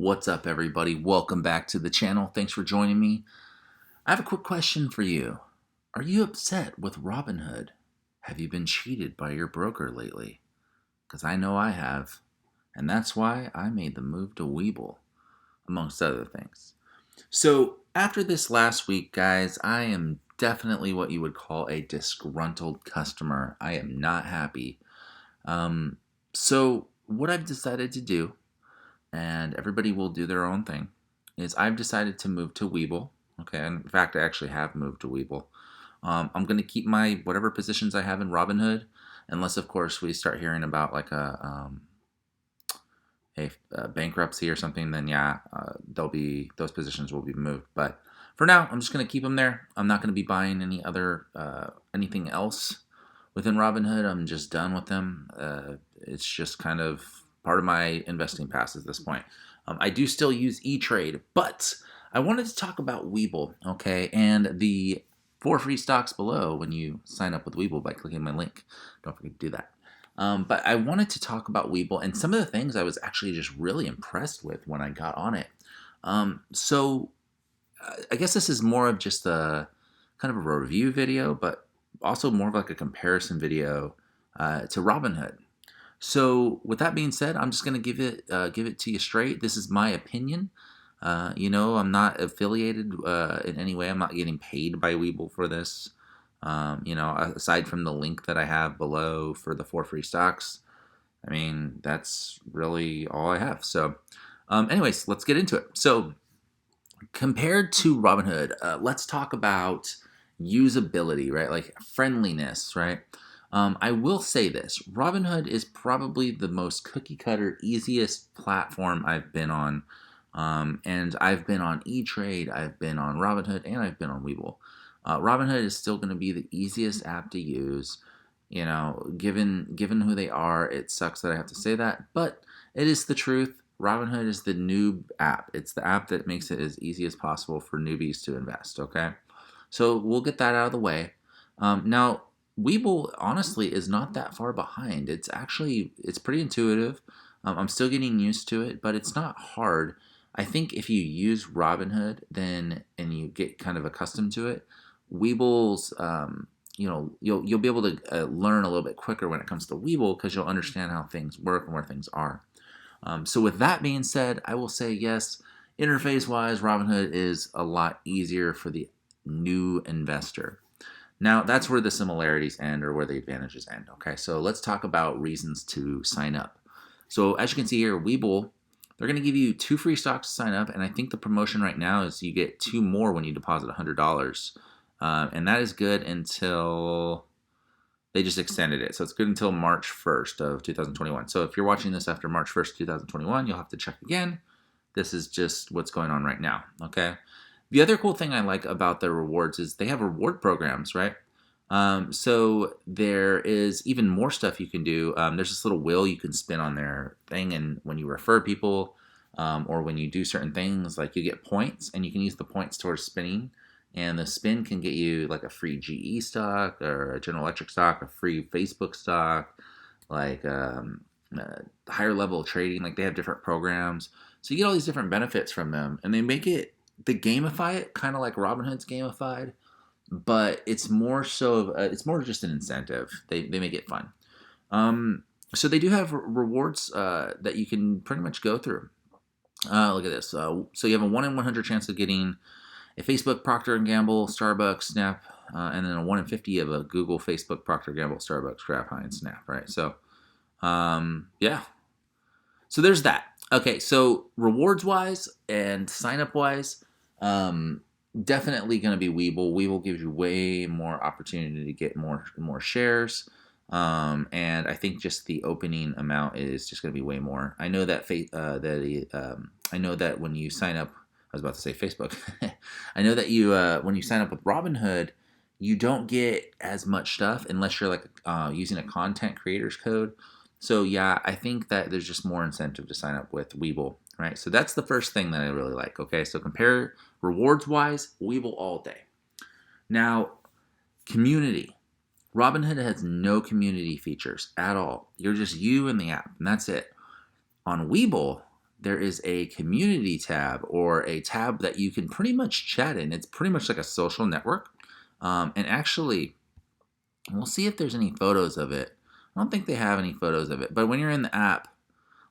What's up, everybody? Welcome back to the channel. Thanks for joining me. I have a quick question for you. Are you upset with Robinhood? Have you been cheated by your broker lately? Because I know I have, and that's why I made the move to Webull, amongst other things. So after this last week, guys, I am definitely what you would call a disgruntled customer. I am not happy. So what I've decided to do, and everybody will do their own thing, is I've decided to move to Webull. Okay, in fact, I actually have moved to Webull. I'm going to keep my whatever positions I have in Robinhood, unless, of course, we start hearing about like a bankruptcy or something. Then yeah, those positions will be moved. But for now, I'm just going to keep them there. I'm not going to be buying anything else within Robinhood. I'm just done with them. It's just kind of part of my investing past at this point. I do still use E-Trade, but I wanted to talk about Webull, okay, and the 4 free stocks below when you sign up with Webull by clicking my link. Don't forget to do that. But I wanted to talk about Webull and some of the things I was actually just really impressed with when I got on it. So I guess this is more of just a kind of a review video, but also more of like a comparison video to Robinhood. So with that being said, I'm just going to give it to you straight. This is my opinion. I'm not affiliated in any way. I'm not getting paid by Webull for this. Aside from the link that I have below for the 4 free stocks, I mean, that's really all I have. So anyways, let's get into it. So compared to Robinhood, let's talk about usability, right? Like friendliness, right? I will say this. Robinhood is probably the most cookie cutter, easiest platform I've been on. And I've been on E-Trade, I've been on Robinhood, and I've been on Webull. Robinhood is still going to be the easiest app to use. Given who they are, it sucks that I have to say that, but it is the truth. Robinhood is the noob app. It's the app that makes it as easy as possible for newbies to invest, okay? So we'll get that out of the way. Now, Webull, honestly, is not that far behind. It's pretty intuitive. I'm still getting used to it, but it's not hard. I think if you use Robinhood and you get kind of accustomed to it, Webull's, you'll be able to learn a little bit quicker when it comes to Webull because you'll understand how things work and where things are. So with that being said, I will say yes, interface-wise, Robinhood is a lot easier for the new investor. Now, that's where the similarities end or where the advantages end, okay? So let's talk about reasons to sign up. So as you can see here, Webull, they're going to give you 2 free stocks to sign up, and I think the promotion right now is you get 2 more when you deposit $100. And that is good until they just extended it. So it's good until March 1st of 2021. So if you're watching this after March 1st, 2021, you'll have to check again. This is just what's going on right now, okay? The other cool thing I like about their rewards is they have reward programs, right? So there is even more stuff you can do. There's this little wheel you can spin on their thing, and when you refer people or when you do certain things, like you get points, and you can use the points towards spinning, and the spin can get you like a free GE stock or a General Electric stock, a free Facebook stock, like higher level trading. Like they have different programs, so you get all these different benefits from them, and they gamify it kind of like Robinhood's gamified, but it's more so it's more just an incentive. They make it fun. So they do have rewards that you can pretty much go through. Look at this. So you have a 1 in 100 chance of getting a Facebook, Procter & Gamble, Starbucks, Snap, and then a 1 in 50 of a Google, Facebook, Procter & Gamble, Starbucks, Kraft Heinz, Snap, right? So, yeah. So there's that. Okay, so rewards-wise and sign-up-wise, definitely going to be Webull. Webull gives you way more opportunity to get more shares. And I think just the opening amount is just going to be way more. I know that I know that when you sign up, I was about to say Facebook. I know that you when you sign up with Robinhood, you don't get as much stuff unless you're like using a content creators code. So yeah, I think that there's just more incentive to sign up with Webull, right? So that's the first thing that I really like. Okay, so compare rewards-wise, Webull all day. Now, community. Robinhood has no community features at all. You're just you and the app, and that's it. On Webull, there is a community tab, or a tab that you can pretty much chat in. It's pretty much like a social network. And actually, we'll see if there's any photos of it. I don't think they have any photos of it. But when you're in the app,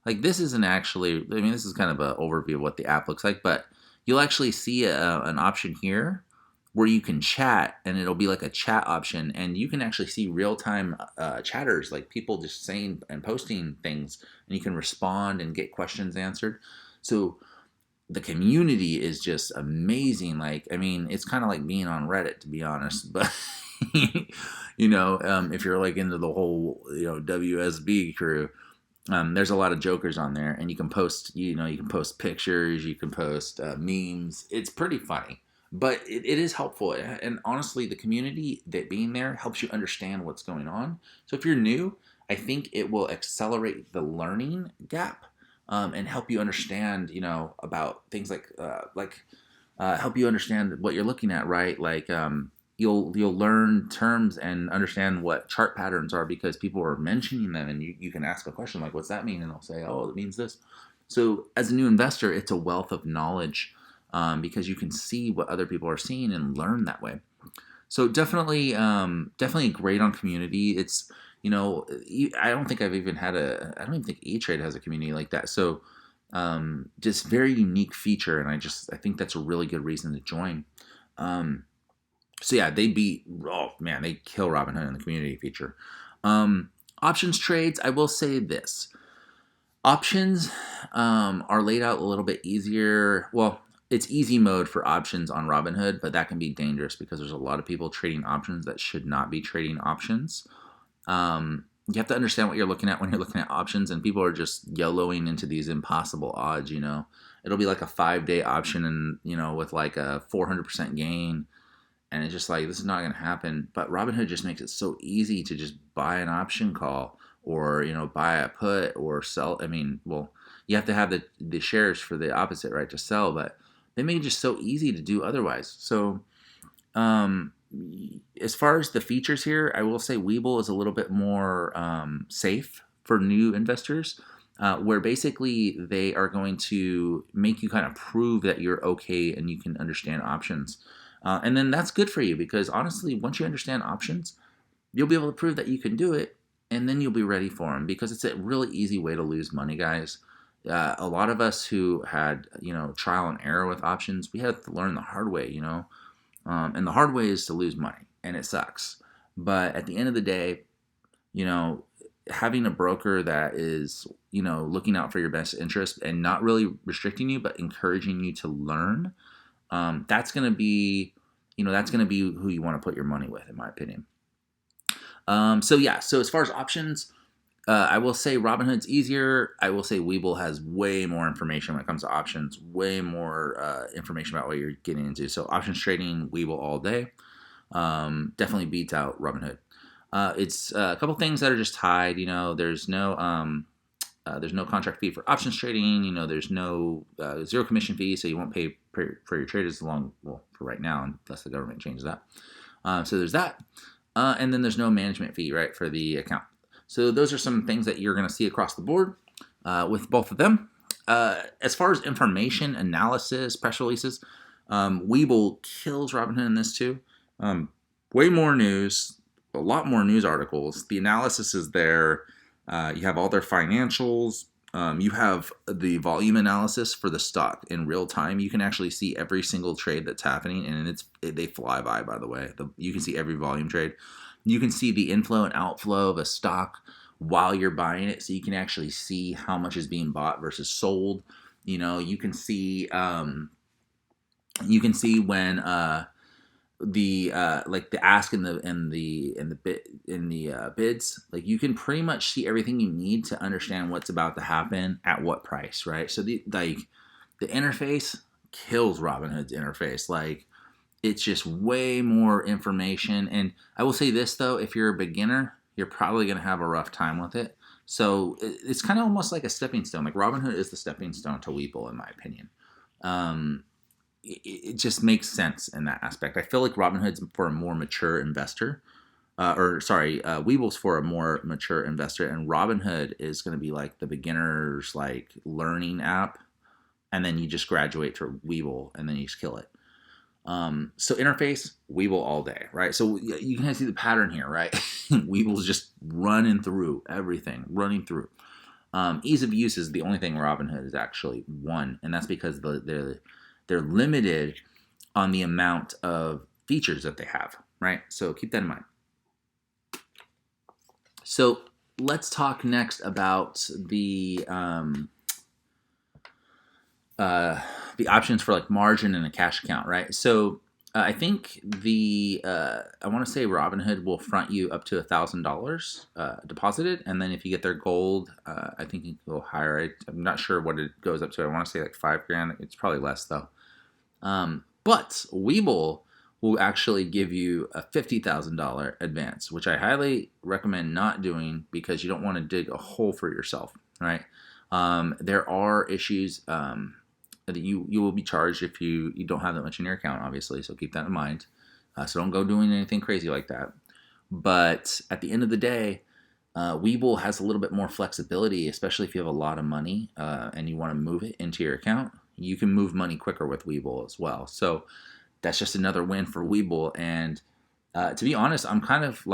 like this isn't actually, I mean, this is kind of an overview of what the app looks like, but you'll actually see an option here where you can chat, and it'll be like a chat option, and you can actually see real-time chatters, like people just saying and posting things, and you can respond and get questions answered. So the community is just amazing. Like, I mean, it's kind of like being on Reddit, to be honest, but if you're like into the whole, WSB crew, there's a lot of jokers on there, and you can post, you can post pictures, you can post memes. It's pretty funny, but it is helpful. And honestly, the community that being there helps you understand what's going on. So if you're new, I think it will accelerate the learning gap, and help you understand, about things like help you understand what you're looking at, right? Like, you'll learn terms and understand what chart patterns are, because people are mentioning them, and you can ask a question like, what's that mean? And they'll say, oh, it means this. So as a new investor, it's a wealth of knowledge, because you can see what other people are seeing and learn that way. So definitely great on community. It's, I don't think I've even had I don't even think E-Trade has a community like that. So just very unique feature, and I think that's a really good reason to join. So yeah, they kill Robinhood in the community feature. Options trades, I will say this. Options are laid out a little bit easier. Well, it's easy mode for options on Robinhood, but that can be dangerous because there's a lot of people trading options that should not be trading options. You have to understand what you're looking at when you're looking at options, and people are just YOLOing into these impossible odds. It'll be like a 5-day option, and with like a 400% gain, and it's just like, this is not going to happen. But Robinhood just makes it so easy to just buy an option call, or buy a put or sell. I mean, well, you have to have the shares for the opposite, right, to sell, but they make it just so easy to do otherwise. So as far as the features here, I will say Webull is a little bit more safe for new investors, where basically they are going to make you kind of prove that you're okay and you can understand options. And then that's good for you, because honestly, once you understand options, you'll be able to prove that you can do it, and then you'll be ready for them, because it's a really easy way to lose money, guys. A lot of us who had, trial and error with options, we had to learn the hard way, and the hard way is to lose money, and it sucks. But at the end of the day, having a broker that is, looking out for your best interest and not really restricting you, but encouraging you to learn, that's going to be, who you want to put your money with, in my opinion. So as far as options, I will say Robinhood's easier. I will say Webull has way more information when it comes to options, way more information about what you're getting into. So options trading, Webull all day. Definitely beats out Robinhood. It's a couple things that are just tied. There's no contract fee for options trading. There's no zero commission fee, so you won't pay for your trade for right now, unless the government changes that. So there's that. And then there's no management fee, right, for the account. So those are some things that you're going to see across the board with both of them. As far as information, analysis, press releases, Webull kills Robinhood in this too. Way more news, a lot more news articles. The analysis is there. You have all their financials. You have the volume analysis for the stock in real time. You can actually see every single trade that's happening, and they fly by the way. You can see every volume trade. You can see the inflow and outflow of a stock while you're buying it, so you can actually see how much is being bought versus sold. You can see when the ask and the bids, like you can pretty much see everything you need to understand what's about to happen at what price, right? So the interface kills Robinhood's interface. Like, it's just way more information. And I will say this though, if you're a beginner, you're probably going to have a rough time with it. So it's kind of almost like a stepping stone. Like, Robinhood is the stepping stone to Webull, in my opinion. It just makes sense in that aspect. I feel like Robinhood's for a more mature investor. Webull's for a more mature investor, and Robinhood is going to be like the beginner's like learning app and then you just graduate to Webull, and then you just kill it. So interface, Webull all day, right? So you can see the pattern here, right? Webull's just running through everything, running through. Ease of use is the only thing Robinhood is actually one, and that's because they're limited on the amount of features that they have, right? So keep that in mind. So let's talk next about the options for like margin and a cash account, right? So I think I want to say Robinhood will front you up to $1,000 deposited, and then if you get their gold, I think you can go higher. I'm not sure what it goes up to. I want to say like $5,000. It's probably less though. But Webull will actually give you a $50,000 advance, which I highly recommend not doing because you don't want to dig a hole for yourself, right? There are issues that you will be charged if you don't have that much in your account, obviously, so keep that in mind. So don't go doing anything crazy like that. But at the end of the day, Webull has a little bit more flexibility, especially if you have a lot of money and you want to move it into your account. You can move money quicker with Webull as well. So that's just another win for Webull. And to be honest, I'm kind of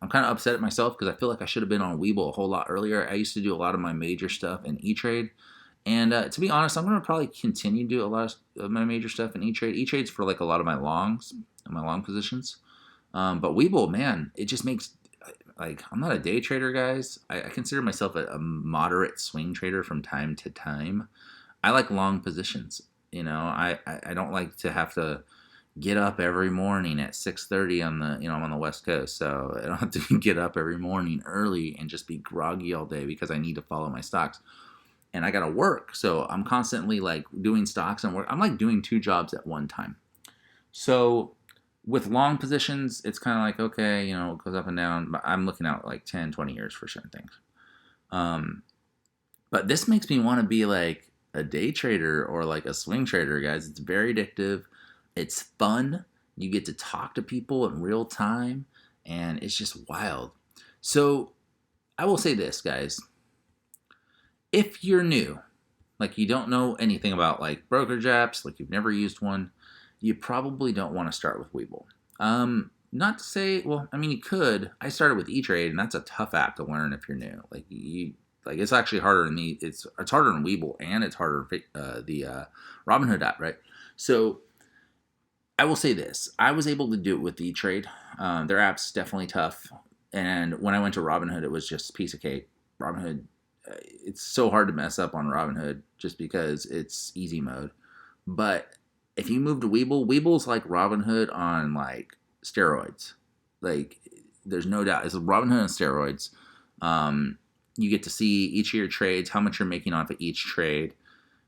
upset at myself because I feel like I should have been on Webull a whole lot earlier. I used to do a lot of my major stuff in E-Trade. And to be honest, I'm going to probably continue to do a lot of my major stuff in E-Trade. E-Trade's for like a lot of my long positions. But Webull, man, it just makes, like, I'm not a day trader, guys. I consider myself a moderate swing trader from time to time. I like long positions. You know, I don't like to have to get up every morning at 6:30 on the, I'm on the West Coast, so I don't have to get up every morning early and just be groggy all day because I need to follow my stocks. And I got to work, so I'm constantly like doing stocks and work. I'm like doing 2 jobs at one time. So with long positions, it's kind of like, okay, it goes up and down, but I'm looking out like 10, 20 years for certain things. But this makes me want to be like a day trader or like a swing trader, guys. It's very addictive. It's fun. You get to talk to people in real time, and it's just wild. So I will say this, guys. If you're new, like you don't know anything about like brokerage apps, like you've never used one, you probably don't want to start with Webull. Not to say, well, I mean, you could. I started with E-Trade, and that's a tough app to learn if you're new. Like it's actually harder than it's harder than Webull, and it's harder the Robinhood app, right? So I will say this: I was able to do it with E-Trade. Their app's definitely tough, and when I went to Robinhood, it was just a piece of cake. Robinhood. It's so hard to mess up on Robinhood just because it's easy mode. But if you move to Webull, Webull's like Robinhood on like steroids. Like there's no doubt it's Robinhood on steroids. You get to see each of your trades, how much you're making off of each trade.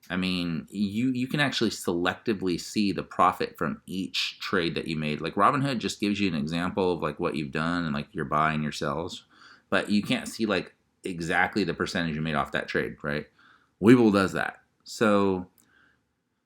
I mean, you can actually selectively see the profit from each trade that you made. Like Robinhood just gives you an example of like what you've done and like your buy and your sells, but you can't see like exactly the percentage you made off that trade, right? Webull does that. So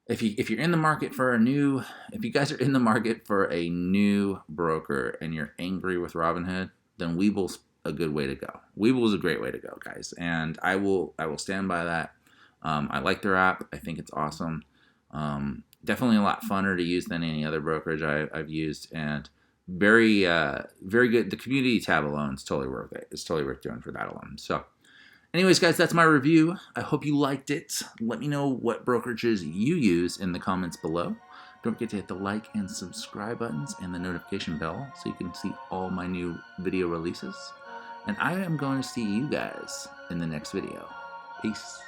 if you're in the market for if you guys are in the market for a new broker and you're angry with Robinhood, then Webull's a good way to go. Webull is a great way to go, guys, and I will stand by that. I like their app. I think it's awesome. Definitely a lot funner to use than any other brokerage I've used, and very good. The community tab alone is totally worth it. It's totally worth doing for that alone. So anyways, guys, that's my review. I hope you liked it. Let me know what brokerages you use in the comments below. Don't forget to hit the like and subscribe buttons and the notification bell so you can see all my new video releases. And I am going to see you guys in the next video. Peace.